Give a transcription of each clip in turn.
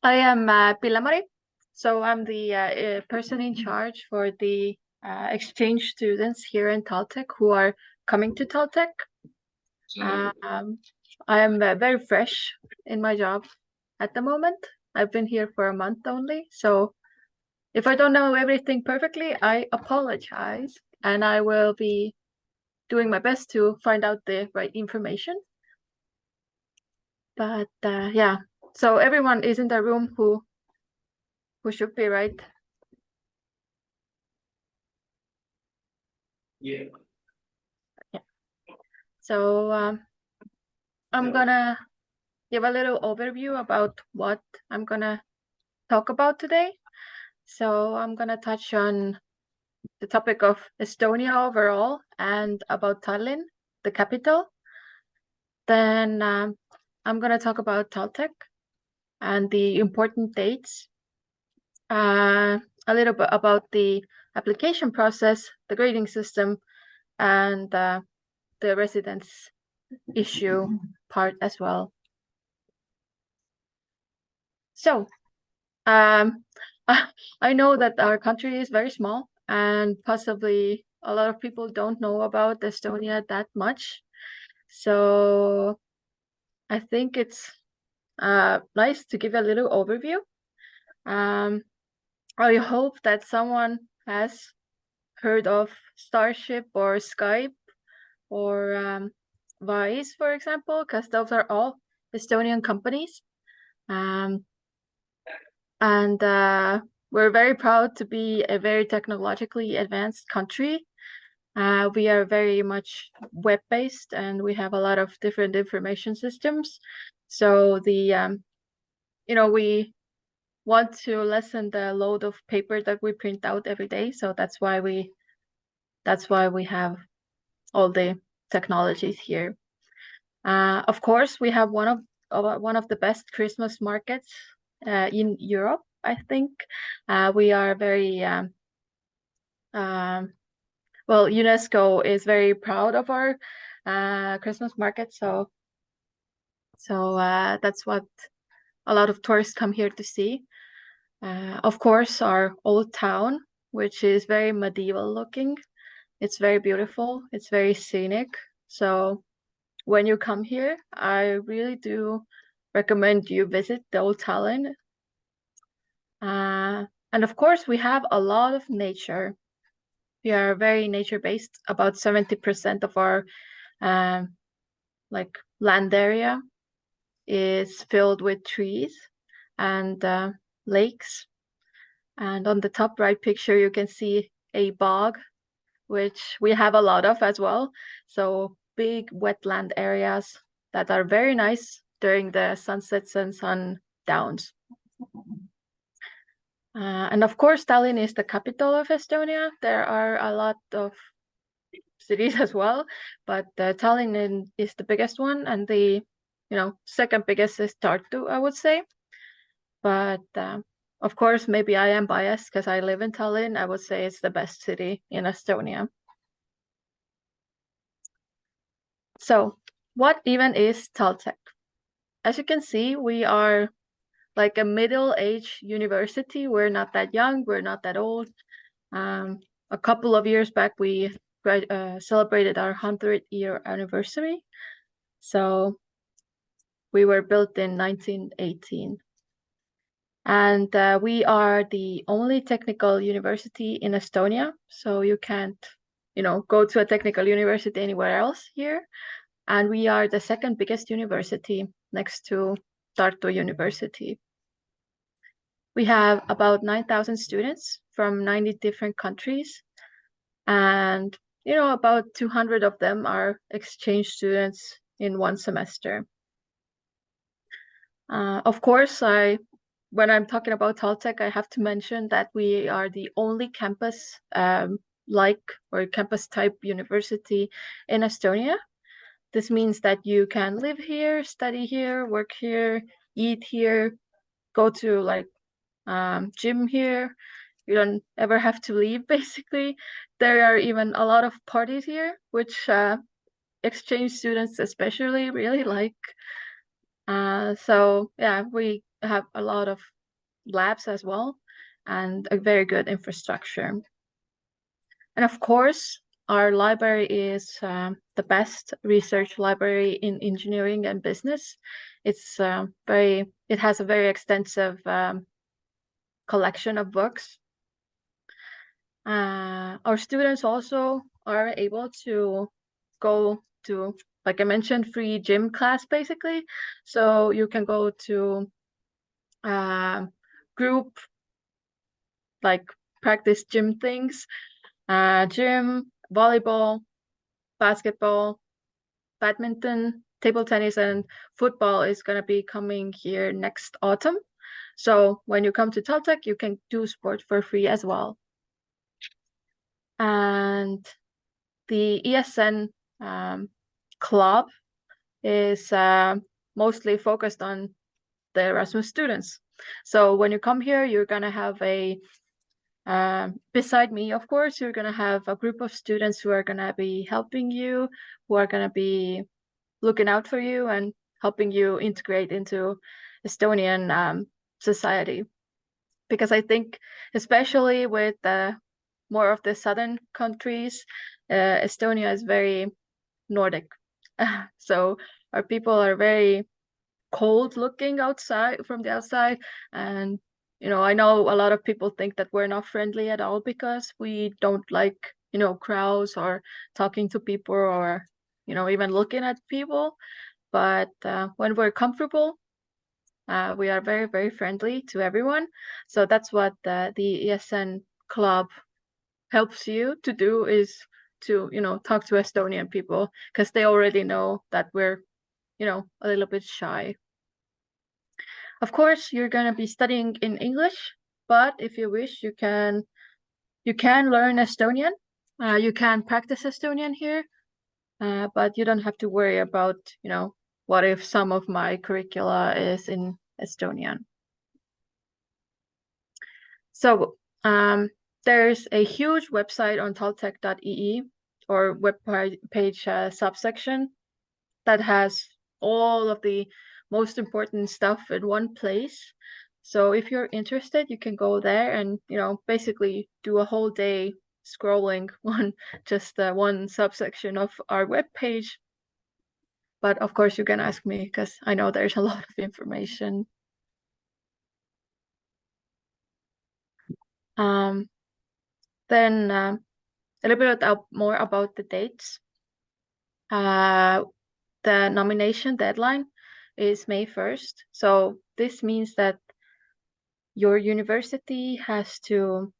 I am Pillemari, so I'm the person in charge for the exchange students here in Tallinn who are coming to Tallinn. I am very fresh in my job at the moment. I've been here for a month only, so if I don't know everything perfectly, I apologize, and I will be doing my best to find out the right information. But yeah, so everyone is in the room who should be, right? Yeah. So I'm gonna give a little overview about what I'm gonna talk about today. So I'm gonna touch on the topic of Estonia overall and about Tallinn, the capital. Then I'm gonna talk about Tallinn and the important dates. A little bit about the application process, the grading system, and the residence issue part as well. So I know that our country is very small and possibly a lot of people don't know about Estonia that much. So I think it's nice to give a little overview. I hope that someone has heard of Starship or Skype or Wise, for example, because those are all Estonian companies. And we're very proud to be a very technologically advanced country. We are very much web-based and we have a lot of different information systems. So the, we want to lessen the load of paper that we print out every day. So that's why we have all the technologies here. Of course, we have one of the best Christmas markets in Europe, I think. We are very well, UNESCO is very proud of our Christmas market, so that's what a lot of tourists come here to see. Of course, our old town, which is very medieval looking. It's very beautiful. It's very scenic. So when you come here, I really do recommend you visit the old Tallinn. And of course, we have a lot of nature. We are very nature-based. About 70% of our like land area is filled with trees and lakes. And on the top right picture, you can see a bog, which we have a lot of as well. So big wetland areas that are very nice during the sunsets and sundowns. And of course, Tallinn is the capital of Estonia. There are a lot of cities as well, but Tallinn is the biggest one, and the second biggest is Tartu, I would say. But of course, maybe I am biased because I live in Tallinn. I would say it's the best city in Estonia. So what even is Tallinn? As you can see, we are like a middle-aged university. We're not that young, we're not that old. A couple of years back, we celebrated our 100-year anniversary. So we were built in 1918. And we are the only technical university in Estonia. So you can't, go to a technical university anywhere else here. And we are the second biggest university next to Tartu University. We have about 9,000 students from 90 different countries. And, about 200 of them are exchange students in one semester. Of course, when I'm talking about Tallinn, I have to mention that we are the only campus or campus type university in Estonia. This means that you can live here, study here, work here, eat here, go to gym here. You don't ever have to leave, basically. There are even a lot of parties here, which exchange students especially really like. So yeah, we have a lot of labs as well, and a very good infrastructure. And of course, our library is the best research library in engineering and business. It's it has a very extensive collection of books. Our students also are able to go to, like I mentioned, free gym class basically. So you can go to group, like practice gym things, gym, volleyball, basketball, badminton, table tennis, and football is going to be coming here next autumn. So when you come to Talltech, you can do sport for free as well. And the ESN club is mostly focused on the Erasmus students. So when you come here, you're going to have beside me, of course, you're going to have a group of students who are going to be helping you, who are going to be looking out for you and helping you integrate into Estonian society. Because I think, especially with more of the southern countries, Estonia is very Nordic. So our people are very cold looking outside from the outside. And, I know a lot of people think that we're not friendly at all because we don't like, crowds or talking to people or, even looking at people. But when we're comfortable, we are very, very friendly to everyone. So that's what the ESN club helps you to do, is to, talk to Estonian people, because they already know that we're, a little bit shy. Of course, you're going to be studying in English, but if you wish, you can learn Estonian. You can practice Estonian here, but you don't have to worry about, what if some of my curricula is in Estonian. So there's a huge website on talltech.ee or web page subsection that has all of the most important stuff in one place. So if you're interested, you can go there and, basically do a whole day scrolling on just one subsection of our web page. But of course, you can ask me because I know there's a lot of information. Then a little bit more about the dates. The nomination deadline is May 1st. So this means that your university has to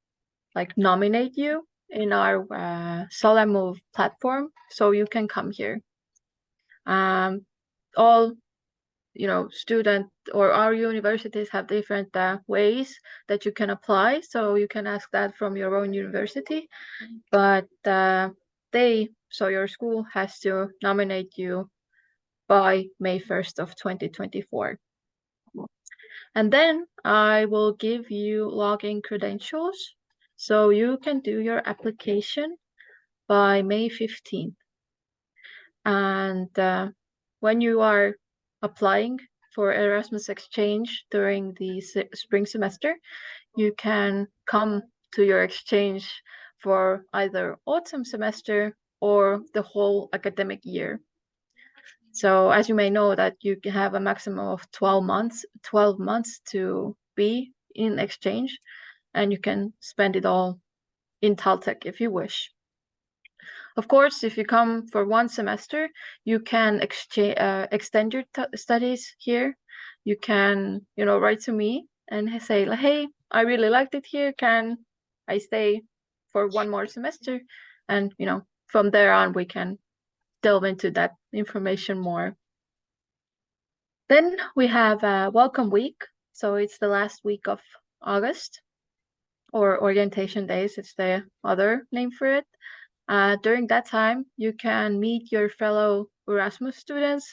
nominate you in our Solemove platform so you can come here. All student or our universities have different ways that you can apply, so you can ask that from your own university, but so your school has to nominate you by May 1st of 2024. And then I will give you login credentials so you can do your application by May 15th. And when you are applying for Erasmus exchange during the spring semester, you can come to your exchange for either autumn semester or the whole academic year. So as you may know, that you can have a maximum of 12 months to be in exchange, and you can spend it all in Talltech if you wish. Of course, if you come for one semester, you can extend your studies here. You can, write to me and say, hey, I really liked it here. Can I stay for one more semester? And, from there on, we can delve into that information more. Then we have a welcome week. So it's the last week of August, or orientation days. It's the other name for it. During that time, you can meet your fellow Erasmus students.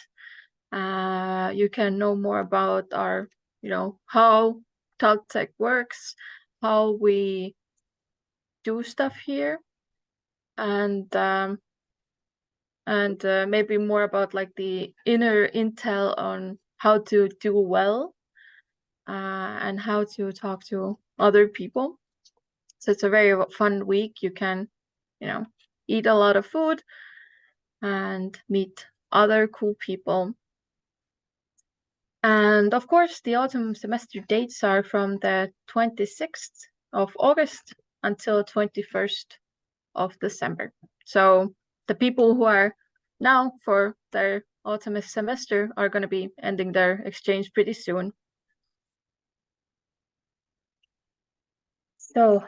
You can know more about our, how Talltech works, how we do stuff here, and maybe more about the inner intel on how to do well. and how to talk to other people. So it's a very fun week. You can, eat a lot of food and meet other cool people. And of course, the autumn semester dates are from the 26th of August until 21st of December. So the people who are now for their autumn semester are going to be ending their exchange pretty soon. So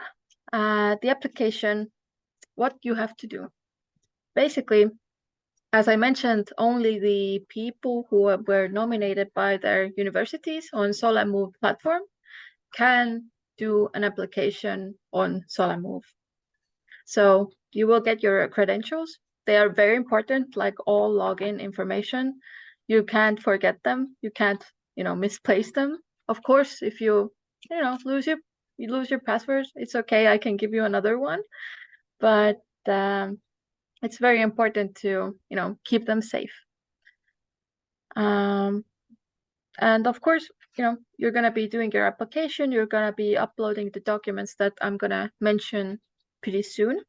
the application, what you have to do. Basically, as I mentioned, only the people who were nominated by their universities on SolarMove platform can do an application on SolarMove. So you will get your credentials. They are very important, like all login information. You can't forget them. You can't, misplace them. Of course, if you lose your password, it's okay. I can give you another one. But it's very important to, keep them safe. And of course, you're going to be doing your application. You're going to be uploading the documents that I'm going to mention pretty soon.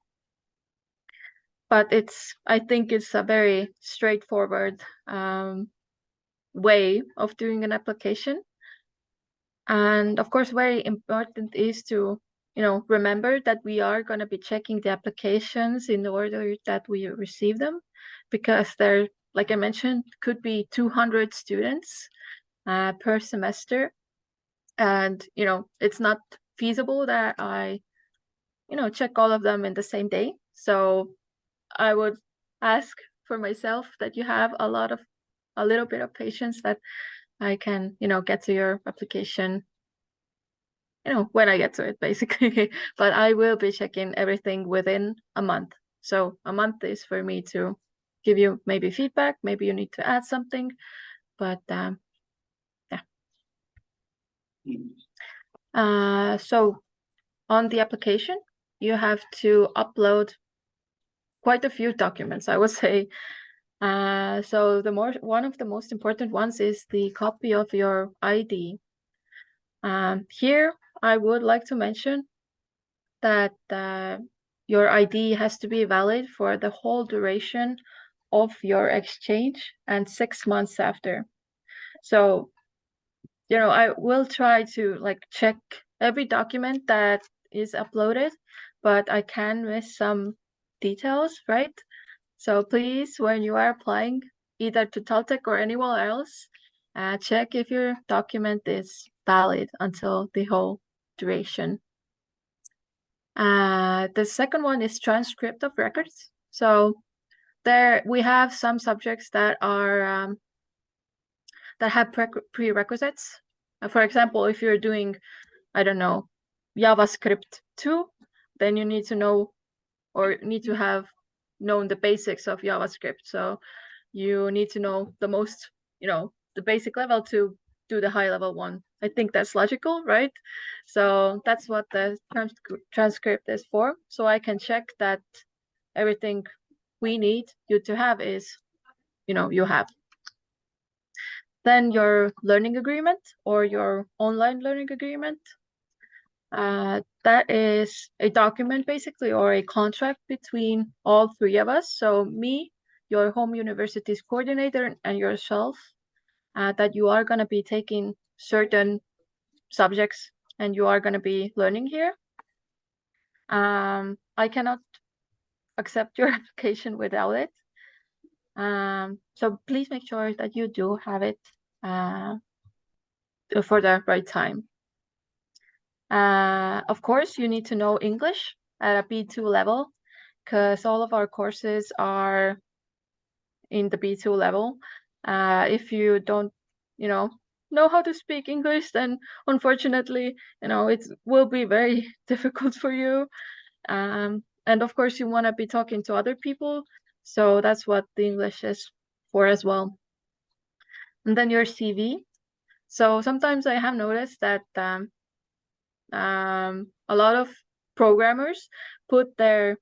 But I think it's a very straightforward way of doing an application. And of course, very important is to, remember that we are going to be checking the applications in order that we receive them, because there, like I mentioned, could be 200 students per semester. And, it's not feasible that I, check all of them in the same day. So I would ask for myself that you have a little bit of patience, that I can, get to your application, when I get to it, basically. But I will be checking everything within a month. So a month is for me to give you maybe feedback. Maybe you need to add something, but yeah. So on the application, you have to upload quite a few documents, I would say. So one of the most important ones is the copy of your ID. Here, I would like to mention that your ID has to be valid for the whole duration of your exchange and 6 months after. So, I will try to check every document that is uploaded, but I can miss some details, right? So please, when you are applying either to Taltech or anywhere else, check if your document is valid until the whole duration. The second one is transcript of records. So there we have some subjects that are that have prerequisites. For example, if you're doing, I don't know, JavaScript 2, then you need to know or need to have known the basics of JavaScript. So you need to know the most, the basic level to do the high level one. I think that's logical, right? So that's what the transcript is for. So I can check that everything we need you to have is, you have. Then your learning agreement or your online learning agreement. That is a document basically, or a contract between all three of us. So me, your home university's coordinator, and yourself, that you are going to be taking certain subjects and you are going to be learning here. I cannot accept your application without it. So please make sure that you do have it for the right time. Of course, you need to know English at a B2 level, because all of our courses are in the B2 level. If you don't, know how to speak English, then unfortunately, it will be very difficult for you. And of course, you want to be talking to other people. So that's what the English is for as well. And then your CV. So sometimes I have noticed that a lot of programmers put their,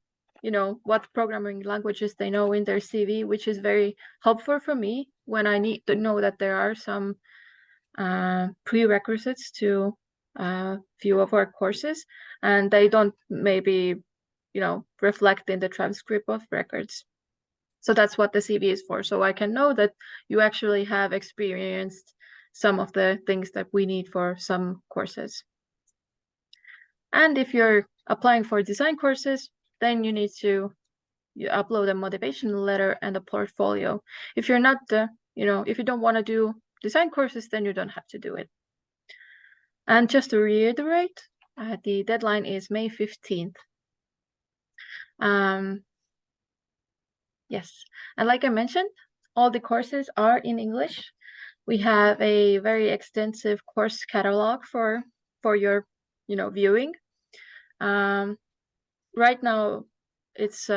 what programming languages they know in their CV, which is very helpful for me when I need to know that there are some prerequisites to a few of our courses, and they don't maybe, reflect in the transcript of records. So that's what the CV is for. So I can know that you actually have experienced some of the things that we need for some courses. And if you're applying for design courses, then you need to upload a motivation letter and a portfolio. If you're not, if you don't want to do design courses, then you don't have to do it. And just to reiterate, the deadline is May 15th. Yes, and like I mentioned, all the courses are in English. We have a very extensive course catalog for your, viewing. Right now, it's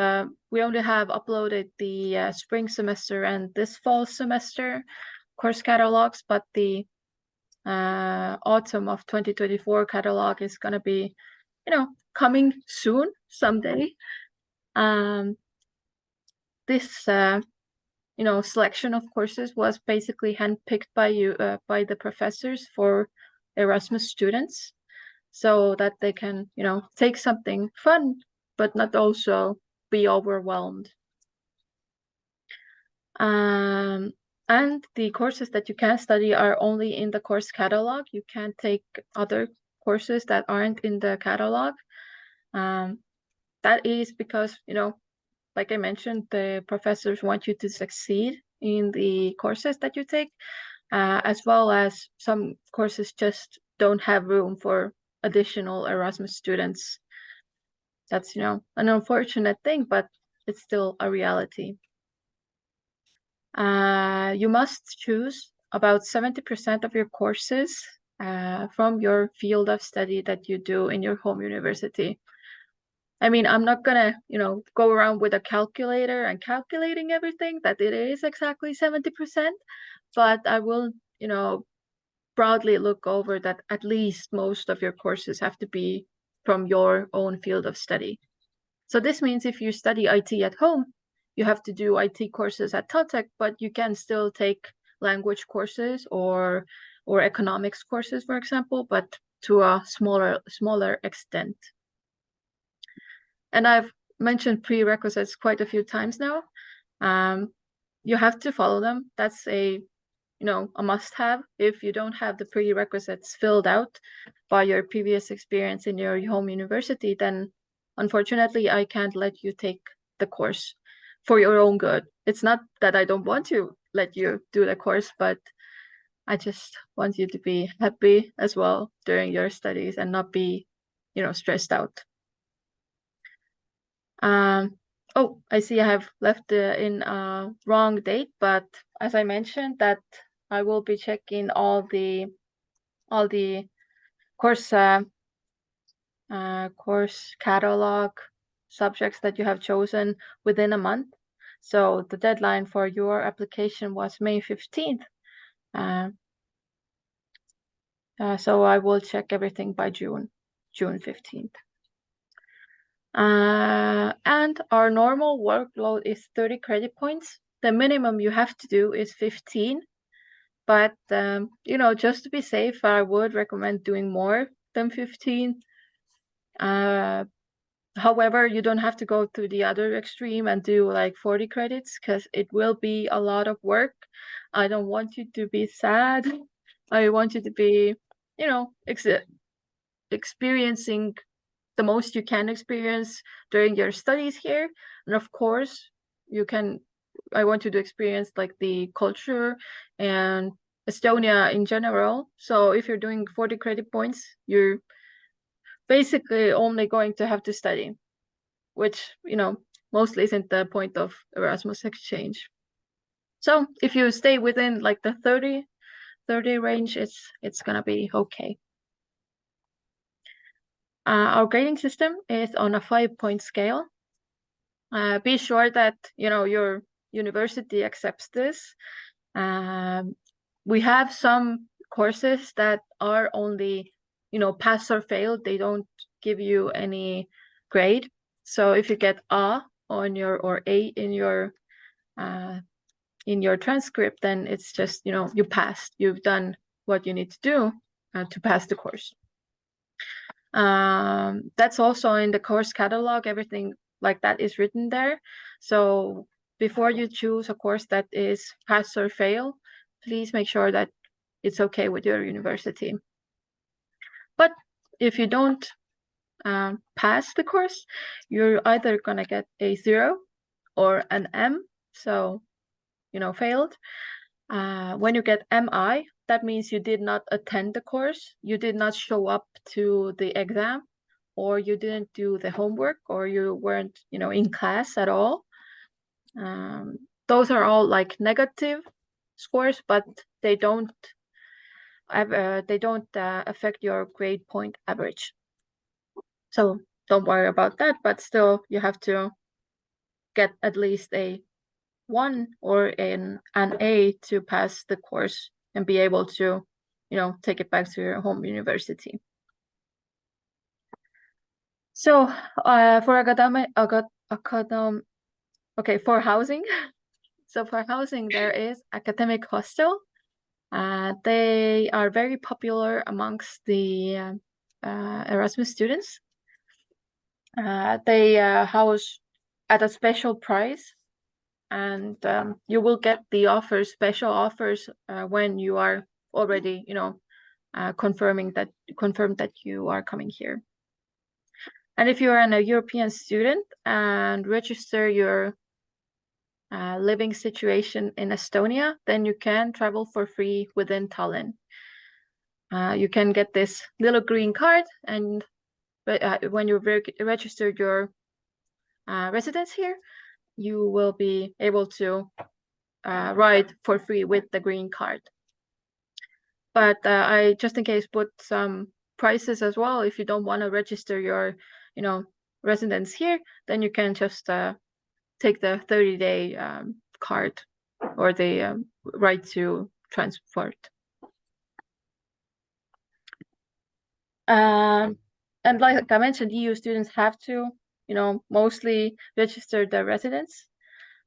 we only have uploaded the spring semester and this fall semester course catalogs, but the autumn of 2024 catalog is going to be, coming soon someday. This selection of courses was basically handpicked by the professors for Erasmus students, so that they can, take something fun, but not also be overwhelmed. And the courses that you can study are only in the course catalog. You can't take other courses that aren't in the catalog. That is because, like I mentioned, the professors want you to succeed in the courses that you take, as well as some courses just don't have room for additional Erasmus students. That's, an unfortunate thing, but it's still a reality. You must choose about 70% of your courses from your field of study that you do in your home university. I mean, I'm not gonna, go around with a calculator and calculating everything that it is exactly 70%, but I will, broadly look over that at least most of your courses have to be from your own field of study. So this means if you study IT at home, you have to do IT courses at Talltech, but you can still take language courses or economics courses, for example, but to a smaller extent. And I've mentioned prerequisites quite a few times now. You have to follow them. That's a must-have. If you don't have the prerequisites filled out by your previous experience in your home university, then unfortunately, I can't let you take the course for your own good. It's not that I don't want to let you do the course, but I just want you to be happy as well during your studies and not be, stressed out. Oh, I see I have left in wrong date, but as I mentioned that I will be checking all the course course catalog subjects that you have chosen within a month. So the deadline for your application was May 15th. So I will check everything by June 15th. And our normal workload is 30 credit points. The minimum you have to do is 15. But, just to be safe, I would recommend doing more than 15. However, you don't have to go to the other extreme and do like 40 credits because it will be a lot of work. I don't want you to be sad. I want you to be, experiencing the most you can experience during your studies here. And of course, I want you to experience like the culture and Estonia in general. So if you're doing 40 credit points, you're basically only going to have to study, which, mostly isn't the point of Erasmus exchange. So if you stay within like the 30 range, it's gonna be okay. Our grading system is on a 5-point scale. Be sure that, your university accepts this. We have some courses that are only, pass or fail. They don't give you any grade. So if you get A on or A in your transcript, then it's just, you passed. You've done what you need to do to pass the course. That's also in the course catalog. Everything like that is written there. So before you choose a course that is pass or fail, please make sure that it's okay with your university. But if you don't pass the course, you're either gonna get a 0 or an M, so failed. When you get MI, that means you did not attend the course, you did not show up to the exam, or you didn't do the homework, or you weren't in class at all. Those are all like negative scores, but they don't affect your grade point average. So don't worry about that, but still you have to get at least a 1 or an A to pass the course and be able to take it back to your home university. So for for housing, so for housing there is academic hostel. They are very popular amongst the Erasmus students. They house at a special price, and you will get the special offers when you are already confirmed that you are coming here. And if you are a European student and register your living situation in Estonia, then you can travel for free within Tallinn. You can get this little green card, and when you registered your residence here, you will be able to ride for free with the green card. But I just in case put some prices as well. If you don't want to register your residence here, then you can just take the 30-day card or the right to transport. And like I mentioned, EU students have to mostly register their residence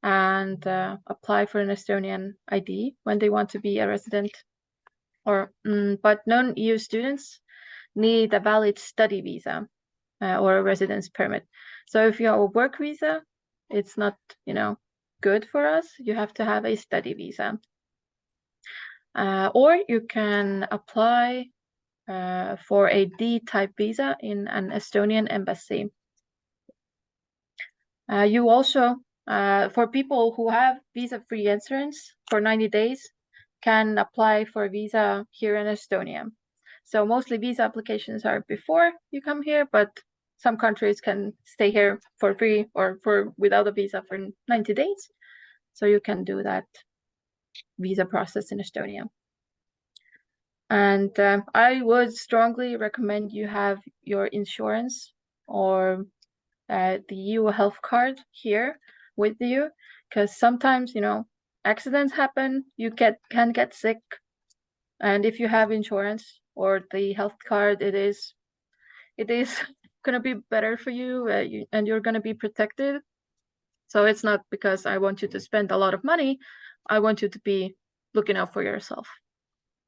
and apply for an Estonian ID when they want to be a resident. But non-EU students need a valid study visa or a residence permit. So if you have a work visa, it's not good for us. You have to have a study visa. Or you can apply for a D-type visa in an Estonian embassy. You also, for people who have visa-free entrance for 90 days, can apply for a visa here in Estonia. So mostly visa applications are before you come here, but some countries can stay here for free or without a visa for 90 days. So you can do that visa process in Estonia. And I would strongly recommend you have your insurance or the EU health card here with you, because sometimes accidents happen, you can get sick, and if you have insurance or the health card, it is gonna be better for you, and you're gonna be protected. So it's not because I want you to spend a lot of money, I want you to be looking out for yourself.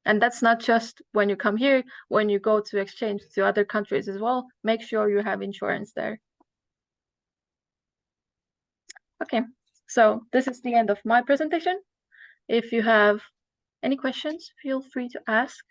And that's not just when you come here, when you go to exchange to other countries as well, make sure you have insurance there. Okay, so this is the end of my presentation. If you have any questions, feel free to ask.